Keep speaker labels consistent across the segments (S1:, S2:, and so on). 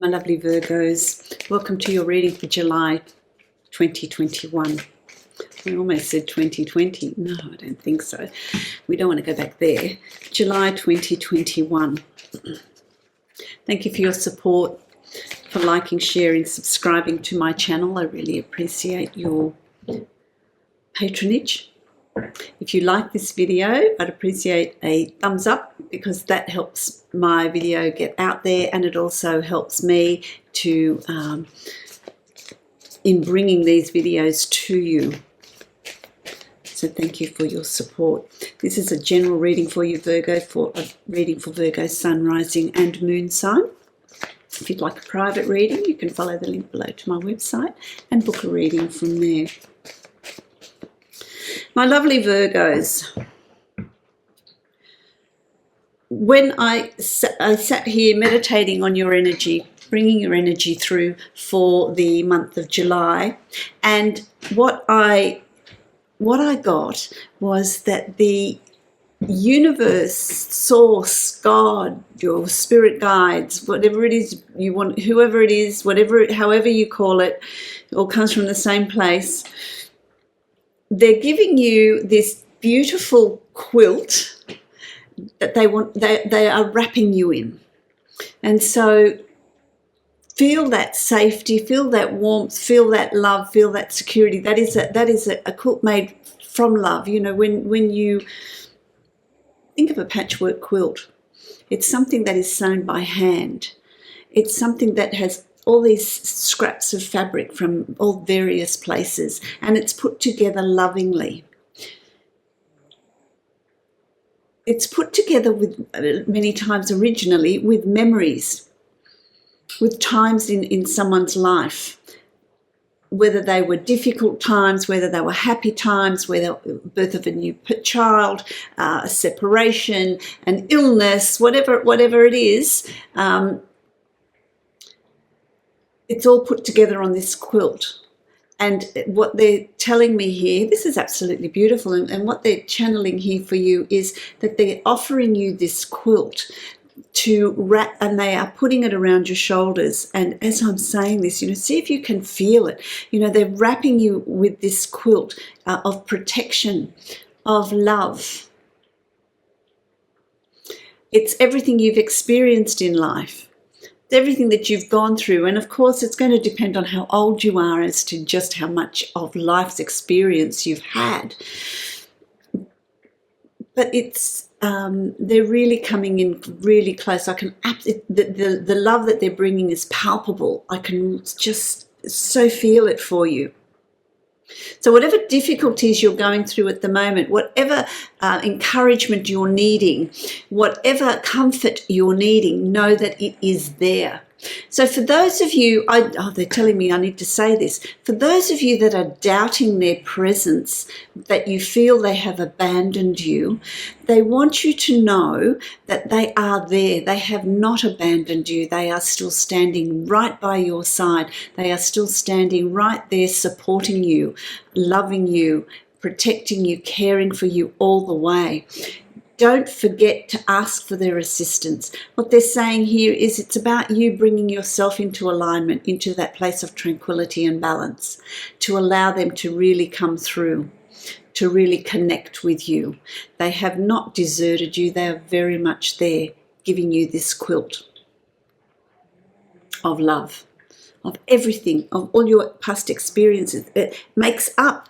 S1: My lovely Virgos, welcome to your reading for July 2021. I almost said 2020. No, I don't think so. We don't want to go back there. July 2021. Thank you for your support, for liking, sharing, subscribing to my channel. I really appreciate your patronage. If you like this video, I'd appreciate a thumbs up because that helps my video get out there, and it also helps me to in bringing these videos to you. So thank you for your support. This is a general reading for you, Virgo, for a reading for Virgo sun, rising and moon sign. If you'd like a private reading, you can follow the link below to my website and book a reading from there. My lovely Virgos, when I sat here meditating on your energy, bringing your energy through for the month of July, and what I got was that the universe, source, God, your spirit guides, whatever it is you want, whoever it is, however you call it, all comes from the same place. They're giving you this beautiful quilt that they are wrapping you in. And so feel that safety, feel that warmth, feel that love, feel that security. That is a quilt made from love. You know, when you think of a patchwork quilt, it's something that is sewn by hand. It's something that has all these scraps of fabric from all various places, and it's put together lovingly. It's put together with many times originally with memories, with times in someone's life, whether they were difficult times, whether they were happy times, whether birth of a new child, a separation, an illness, whatever it is. It's all put together on this quilt. And what they're telling me here, this is absolutely beautiful, and what they're channeling here for you is that they're offering you this quilt to wrap, and they are putting it around your shoulders. And as I'm saying this, see if you can feel it. They're wrapping you with this quilt of protection, of love. It's everything you've experienced in life. Everything that you've gone through, and of course it's going to depend on how old you are as to just how much of life's experience you've had. But it's they're really coming in really close. I can the love that they're bringing is palpable. I can just so feel it for you. So whatever difficulties you're going through at the moment, whatever encouragement you're needing, whatever comfort you're needing, know that it is there. So for those of you, they're telling me I need to say this. For those of you that are doubting their presence, that you feel they have abandoned you, they want you to know that they are there. They have not abandoned you. They are still standing right by your side. They are still standing right there supporting you, loving you, protecting you, caring for you all the way. Don't forget to ask for their assistance. What they're saying here is it's about you bringing yourself into alignment, into that place of tranquility and balance, to allow them to really come through, to really connect with you. They have not deserted you. They are very much there, giving you this quilt of love, of everything, of all your past experiences. It makes up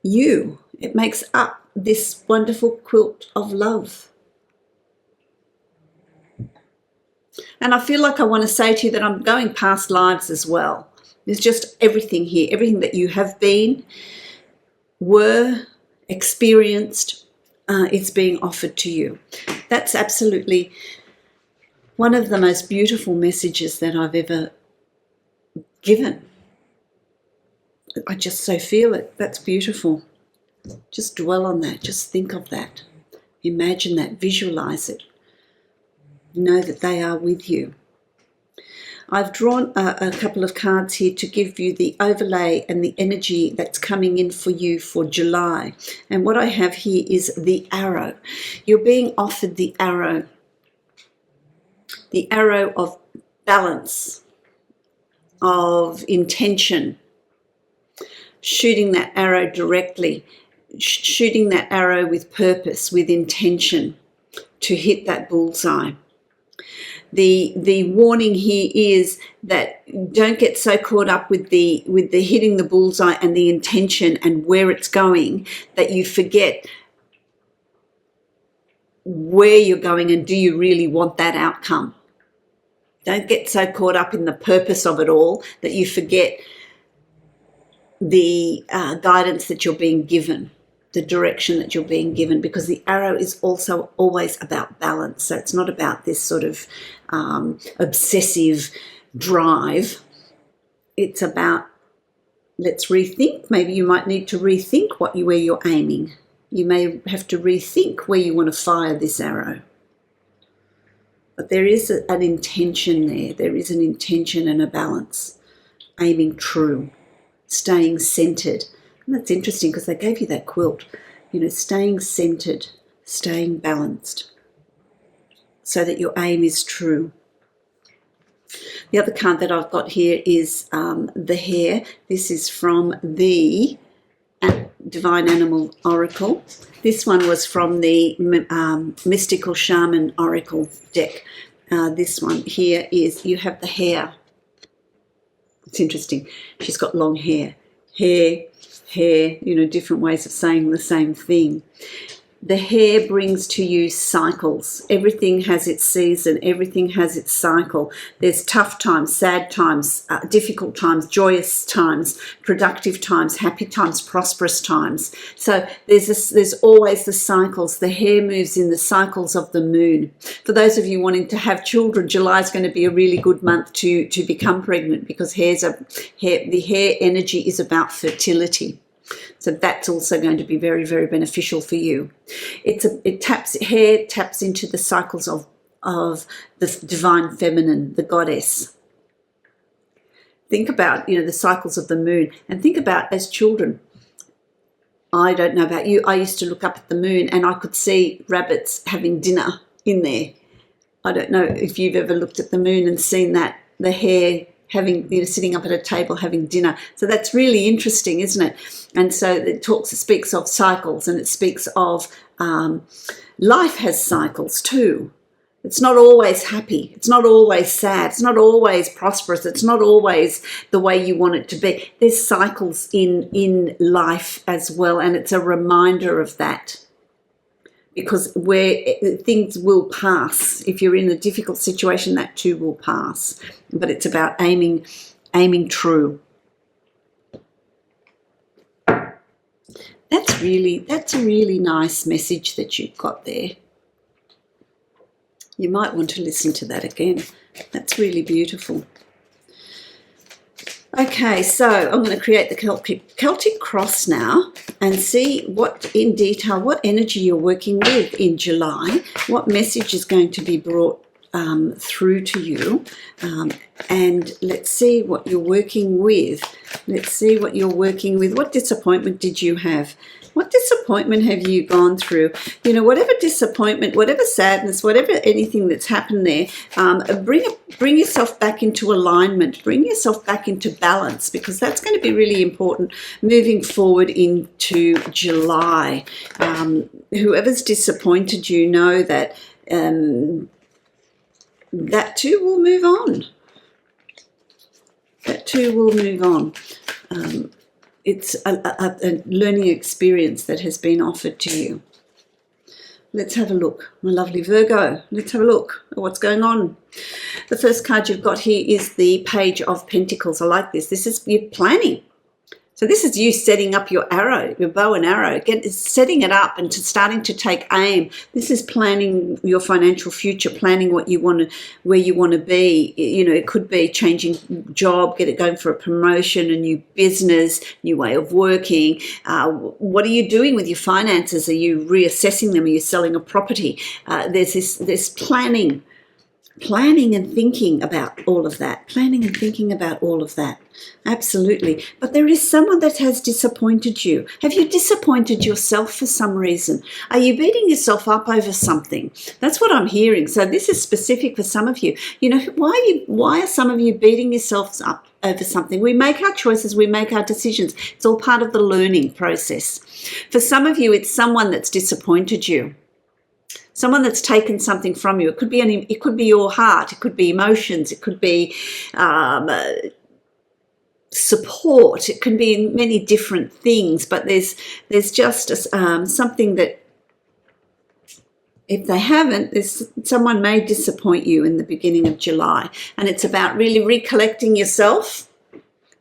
S1: you. It makes up this wonderful quilt of love. And I feel like I want to say to you that I'm going past lives as well. There's just everything here, everything that you have been, were, experienced, is being offered to you. That's absolutely one of the most beautiful messages that I've ever given. I just so feel it. That's beautiful. Just dwell on that. Just think of that. Imagine that. Visualize it. Know that they are with you. I've drawn a couple of cards here to give you the overlay and the energy that's coming in for you for July. And what I have here is the arrow. You're being offered the arrow of balance, of intention, shooting that arrow directly, shooting that arrow with purpose, with intention to hit that bullseye. The warning here is that don't get so caught up with the hitting the bullseye and the intention and where it's going that you forget where you're going and do you really want that outcome. Don't get so caught up in the purpose of it all that you forget the guidance that you're being given, the direction that you're being given, because the arrow is also always about balance. So it's not about this sort of obsessive drive. It's about, let's rethink. Maybe you might need to rethink where you're aiming. You may have to rethink where you want to fire this arrow. But there is an intention there. There is an intention and a balance. Aiming true. Staying centered. And that's interesting because they gave you that quilt. You know, staying centered, staying balanced, so that your aim is true. The other card that I've got here is the hare. This is from the Divine Animal Oracle. This one was from the Mystical Shaman Oracle deck. This one here is, you have the hare. It's interesting. She's got long hair. Hair, you know, different ways of saying the same thing. The hare brings to you cycles. Everything has its season. Everything has its cycle. There's tough times, sad times, difficult times, joyous times, productive times, happy times, prosperous times. So there's always the cycles. The hare moves in the cycles of the moon. For those of you wanting to have children, July is going to be a really good month to become pregnant, because the hare energy is about fertility. So that's also going to be very, very beneficial for you. Hare taps into the cycles of the divine feminine, the goddess. Think about, you know, the cycles of the moon, and think about as children. I don't know about you. I used to look up at the moon and I could see rabbits having dinner in there. I don't know if you've ever looked at the moon and seen that, the hare having, you know, sitting up at a table having dinner. So that's really interesting, isn't it? And so it speaks of cycles, and it speaks of life has cycles too. It's not always happy. It's not always sad. It's not always prosperous. It's not always the way you want it to be. There's cycles in life as well, and it's a reminder of that. Because things will pass. If you're in a difficult situation, that too will pass. But it's about aiming true. That's a really nice message that you've got there. You might want to listen to that again. That's really beautiful. Okay, so I'm going to create the Celtic cross now and see what energy you're working with in July, what message is going to be brought through to you, and let's see what you're working with. What disappointment did you have? What disappointment have you gone through? You know, whatever disappointment, whatever sadness, whatever anything that's happened there, bring yourself back into alignment, bring yourself back into balance, because that's going to be really important moving forward into July. Whoever's disappointed you, know that that too will move on. That too will move on. It's a learning experience that has been offered to you. Let's have a look, my lovely Virgo. Let's have a look at what's going on. The first card you've got here is the Page of Pentacles. I like this. This is you planning. So this is you setting up your arrow, your bow and arrow, setting it up and starting to take aim. This is planning your financial future, planning what you want to, where you want to be. You know, it could be changing job, going for a promotion, a new business, new way of working. What are you doing with your finances? Are you reassessing them? Are you selling a property? There's planning planning and thinking about all of that. Planning and thinking about all of that. Absolutely. But there is someone that has disappointed you. Have you disappointed yourself for some reason? Are you beating yourself up over something? That's what I'm hearing. So this is specific for some of you. You know, why are some of you beating yourselves up over something? We make our choices, we make our decisions. It's all part of the learning process. For some of you, it's someone that's disappointed you. Someone that's taken something from you. It could be your heart. It could be emotions. It could be support. It can be many different things. But there's just something that, if they haven't, someone may disappoint you in the beginning of July, and it's about really recollecting yourself,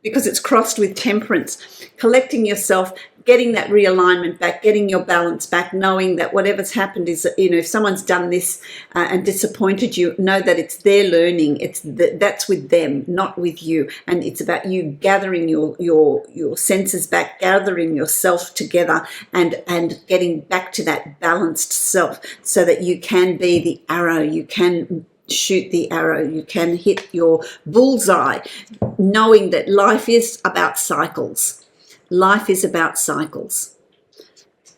S1: because it's crossed with temperance. Collecting yourself, getting that realignment back, getting your balance back, knowing that whatever's happened is, you know, if someone's done this and disappointed you, know that it's their learning. That's with them, not with you. And it's about you gathering your senses back, gathering yourself together, and getting back to that balanced self, so that you can be the arrow. You can shoot the arrow. You can hit your bullseye, knowing that life is about cycles. Life is about cycles,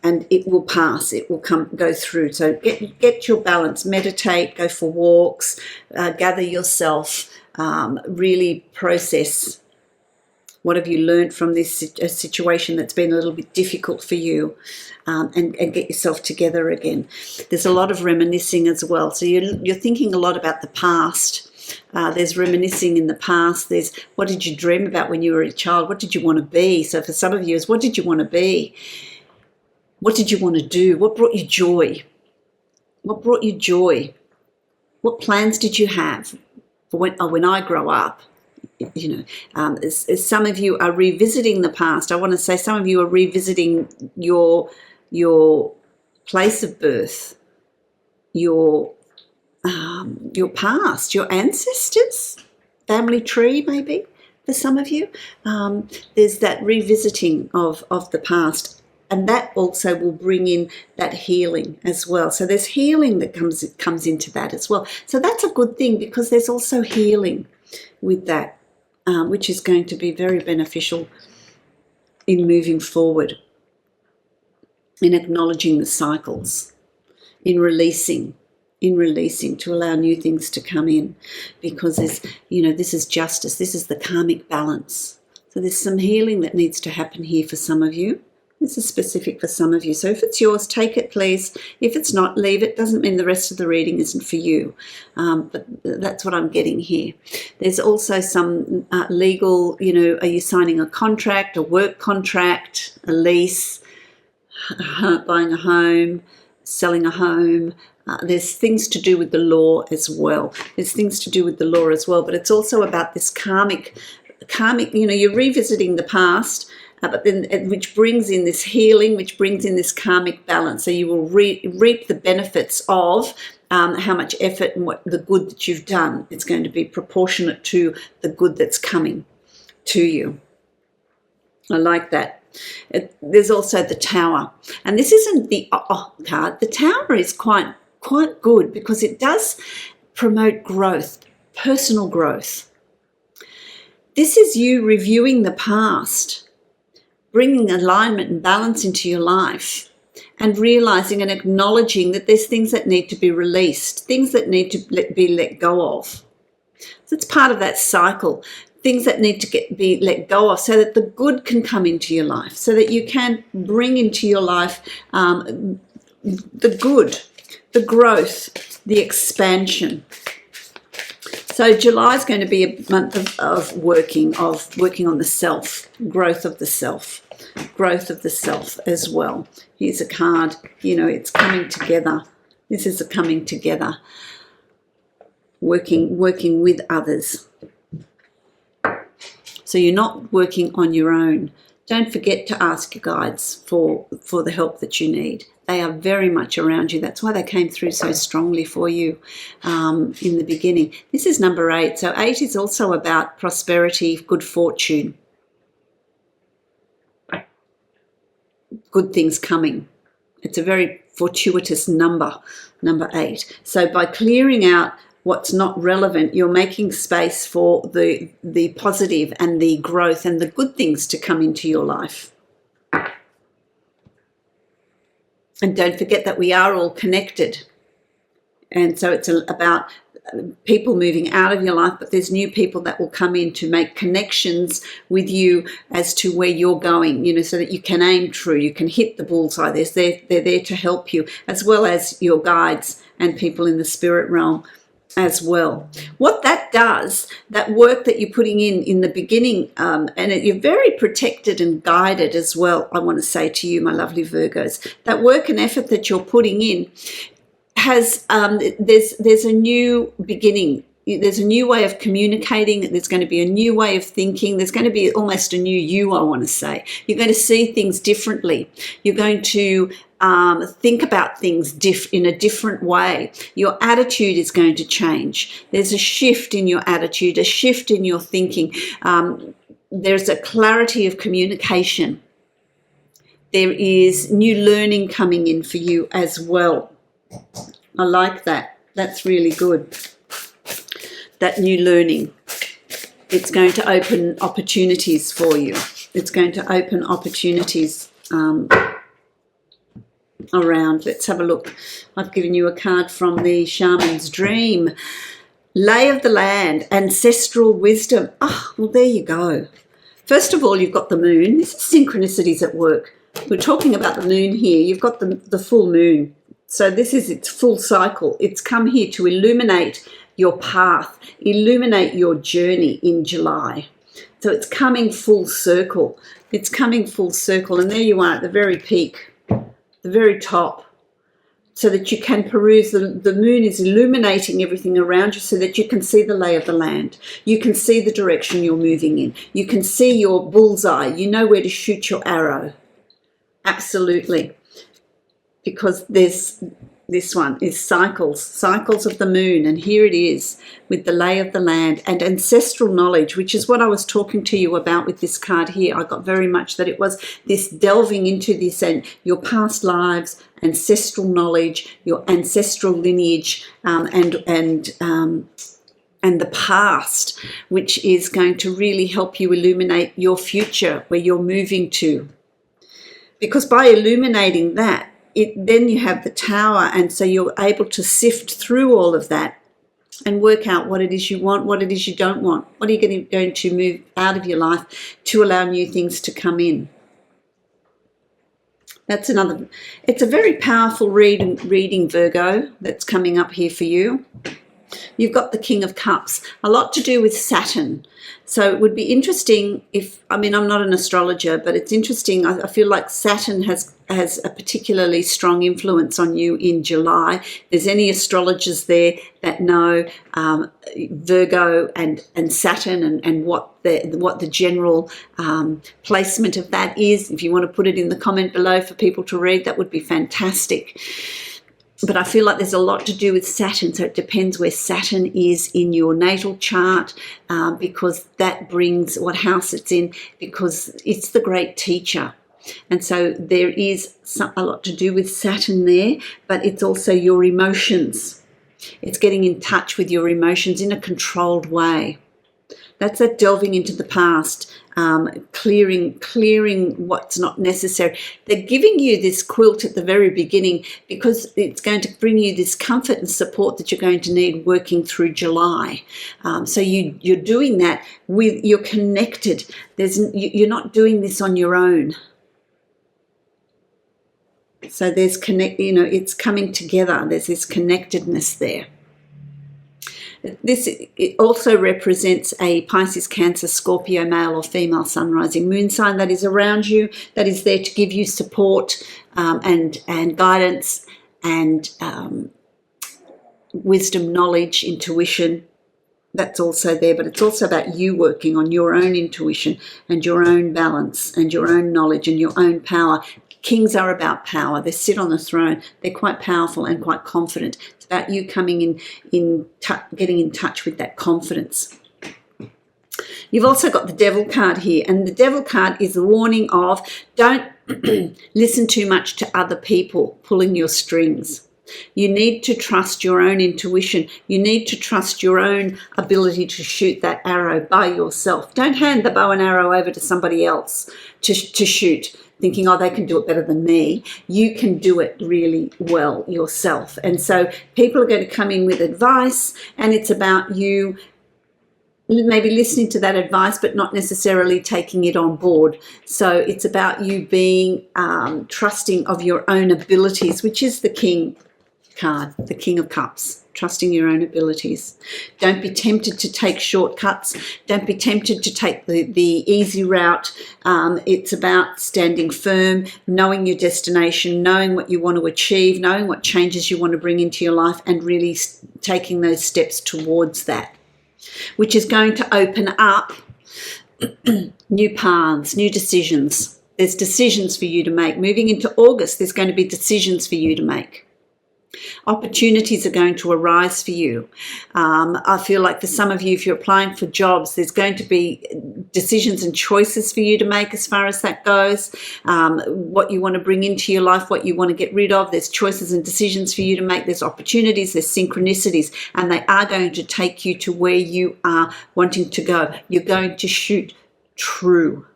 S1: and it will pass. It will go through. So get your balance. Meditate. Go for walks. Gather yourself. Really process. What have you learned from this situation that's been a little bit difficult for you, and get yourself together again. There's a lot of reminiscing as well. So you're thinking a lot about the past. There's reminiscing in the past. There's, what did you dream about when you were a child? What did you want to be? So for some of you, it's, what did you want to be? What did you want to do? What brought you joy? What brought you joy? What plans did you have for when I grow up? You know, as some of you are revisiting the past, I want to say some of you are revisiting your place of birth, your past, your ancestors, family tree maybe for some of you. There's that revisiting of the past, and that also will bring in that healing as well. So there's healing that comes into that as well. So that's a good thing, because there's also healing with that, which is going to be very beneficial in moving forward, in acknowledging the cycles, in releasing to allow new things to come in, because there's, you know, this is justice, this is the karmic balance. So there's some healing that needs to happen here for some of you. This is specific for some of you. So if it's yours, take it, please. If it's not, leave it. Doesn't mean the rest of the reading isn't for you. But that's what I'm getting here. There's also some legal, you know, are you signing a contract, a work contract, a lease, buying a home, selling a home? There's things to do with the law as well. There's things to do with the law as well. But it's also about this karmic, you know, you're revisiting the past, but then which brings in this healing, which brings in this karmic balance. So you will reap the benefits of how much effort and what the good that you've done. It's going to be proportionate to the good that's coming to you. I like that. There's also the Tower, and this isn't the card. The Tower is quite good, because it does promote growth, personal growth. This is you reviewing the past, bringing alignment and balance into your life, and realizing and acknowledging that there's things that need to be released, things that need to be let go of. So it's part of that cycle, things that need to be let go of, so that the good can come into your life, so that you can bring into your life the good, the growth, the expansion. So July is going to be a month of working on the self, growth of the self as well. Here's a card, you know, it's coming together. This is a coming together, working with others. So you're not working on your own. Don't forget to ask your guides for the help that you need. They are very much around you. That's why they came through so strongly for you in the beginning. This is number 8. So 8 is also about prosperity, good fortune, good things coming. It's a very fortuitous number 8. So by clearing out what's not relevant. You're making space for the positive and the growth and the good things to come into your life. And don't forget that we are all connected. And so it's about people moving out of your life, but there's new people that will come in to make connections with you as to where you're going, you know, so that you can aim true, you can hit the bullseye. They're there to help you, as well as your guides and people in the spirit realm as well. What that does, that work that you're putting in the beginning, and you're very protected and guided as well, I want to say to you, my lovely Virgos, that work and effort that you're putting in has there's a new beginning. There's a new way of communicating. There's going to be a new way of thinking. There's going to be almost a new you, I want to say. You're going to see things differently. You're going to think about things in a different way. Your attitude is going to change. There's a shift in your attitude, a shift in your thinking. There's a clarity of communication. There is new learning coming in for you as well. I like that. That's really good. That new learning. It's going to open opportunities for you. It's going to open opportunities around. Let's have a look. I've given you a card from the Shaman's Dream. Lay of the land, ancestral wisdom. Ah, well, there you go. First of all, you've got the moon. This is synchronicities at work. We're talking about the moon here. You've got the full moon. So this is its full cycle. It's come here to illuminate your path, illuminate your journey in July. So it's coming full circle. It's coming full circle. And there you are at the very peak, the very top, so that you can peruse. The moon is illuminating everything around you so that you can see the lay of the land. You can see the direction you're moving in. You can see your bullseye. You know where to shoot your arrow. Absolutely. Because this one is cycles of the moon, and here it is with the lay of the land and ancestral knowledge, which is what I was talking to you about with this card here. I got very much that it was this delving into this and your past lives, ancestral knowledge, your ancestral lineage, and the past, which is going to really help you illuminate your future, where you're moving to. Because by illuminating that, then you have the Tower, and so you're able to sift through all of that and work out what it is you want, what it is you don't want. What are you going to move out of your life to allow new things to come in? That's another. It's a very powerful reading, Virgo, that's coming up here for you. You've got the King of Cups, a lot to do with Saturn. So it would be interesting I'm not an astrologer, but it's interesting. I feel like Saturn has a particularly strong influence on you in July. If there's any astrologers there that know Virgo and Saturn and what the general placement of that is, if you want to put it in the comment below for people to read, that would be fantastic. But I feel like there's a lot to do with Saturn, so it depends where Saturn is in your natal chart, because that brings what house it's in, because it's the great teacher. And so there is a lot to do with Saturn there, but it's also your emotions. It's getting in touch with your emotions in a controlled way. That's that delving into the past, clearing what's not necessary. They're giving you this quilt at the very beginning because it's going to bring you this comfort and support that you're going to need working through July. So you're doing that you're connected. You're not doing this on your own. So there's it's coming together. There's this connectedness there. It also represents a Pisces, Cancer, Scorpio, male or female sun, rising, moon sign that is around you, that is there to give you support and guidance and wisdom, knowledge, intuition. That's also there, but it's also about you working on your own intuition and your own balance and your own knowledge and your own power. Kings are about power. They sit on the throne. They're quite powerful and quite confident. It's about you coming getting in touch with that confidence. You've also got the Devil card here, and the Devil card is the warning of don't listen too much to other people pulling your strings. You need to trust your own intuition. You need to trust your own ability to shoot that arrow by yourself. Don't hand the bow and arrow over to somebody else to shoot, thinking, oh, they can do it better than me. You can do it really well yourself. And so people are going to come in with advice, and it's about you maybe listening to that advice but not necessarily taking it on board. So it's about you being trusting of your own abilities, which is the King card, the King of Cups, trusting your own abilities. Don't be tempted to take shortcuts. Don't be tempted to take the easy route. It's about standing firm, knowing your destination, knowing what you want to achieve, knowing what changes you want to bring into your life, and really taking those steps towards that, which is going to open up new paths, new decisions. There's decisions for you to make. Moving into August, there's going to be decisions for you to make. Opportunities are going to arise for you. I feel like for some of you, if you're applying for jobs, there's going to be decisions and choices for you to make as far as that goes. What you want to bring into your life, what you want to get rid of. There's choices and decisions for you to make. There's opportunities, there's synchronicities, and they are going to take you to where you are wanting to go. You're going to shoot true.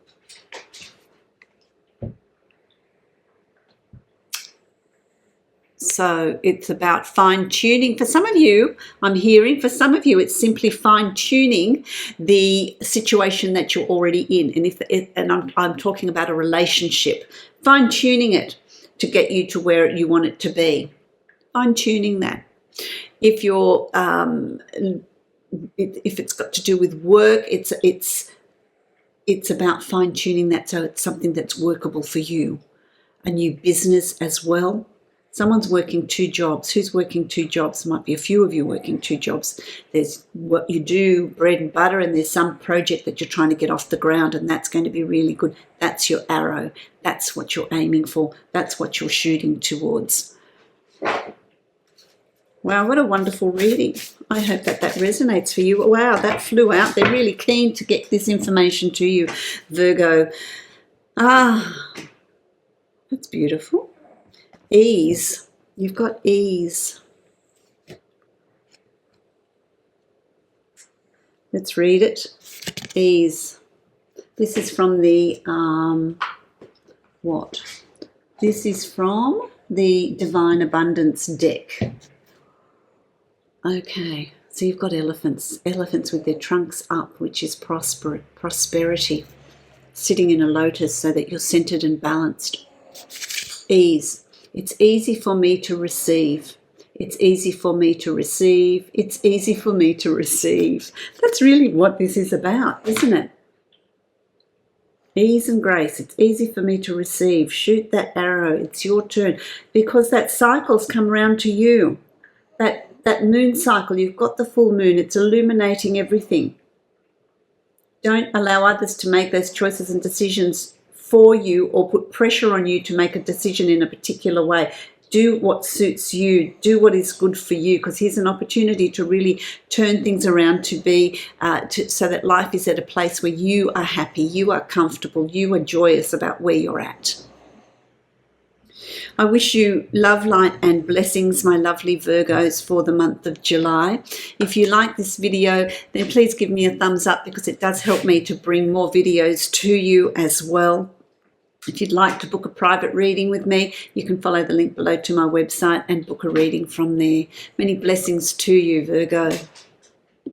S1: So it's about fine-tuning. For some of you, I'm hearing, for some of you, it's simply fine-tuning the situation that you're already in. And I'm talking about a relationship. Fine-tuning it to get you to where you want it to be. Fine-tuning that. If you're, if it's got to do with work, it's about fine-tuning that so it's something that's workable for you. A new business as well. Someone's working 2 jobs. Who's working 2 jobs? Might be a few of you working 2 jobs. There's what you do, bread and butter, and there's some project that you're trying to get off the ground, and that's going to be really good. That's your arrow. That's what you're aiming for. That's what you're shooting towards. Wow, what a wonderful reading. I hope that resonates for you. Wow, that flew out. They're really keen to get this information to you, Virgo. That's beautiful. Ease. You've got ease. Let's read it. Ease. This is from the, what? This is from the Divine Abundance deck. Okay, so you've got elephants. Elephants with their trunks up, which is prosperity. Sitting in a lotus so that you're centered and balanced. Ease. It's easy for me to receive. It's easy for me to receive. It's easy for me to receive. That's really what this is about, isn't it? Ease and grace. It's easy for me to receive. Shoot that arrow. It's your turn. Because that cycle's come around to you. That moon cycle, you've got the full moon. It's illuminating everything. Don't allow others to make those choices and decisions for you or put pressure on you to make a decision in a particular way. Do what suits you. Do what is good for you, because here's an opportunity to really turn things around to be so that life is at a place where you are happy, you are comfortable, you are joyous about where you're at. I wish you love, light and blessings, my lovely Virgos, for the month of July. If you like this video, then please give me a thumbs up, because it does help me to bring more videos to you as well. If you'd like to book a private reading with me, you can follow the link below to my website and book a reading from there. Many blessings to you, Virgo.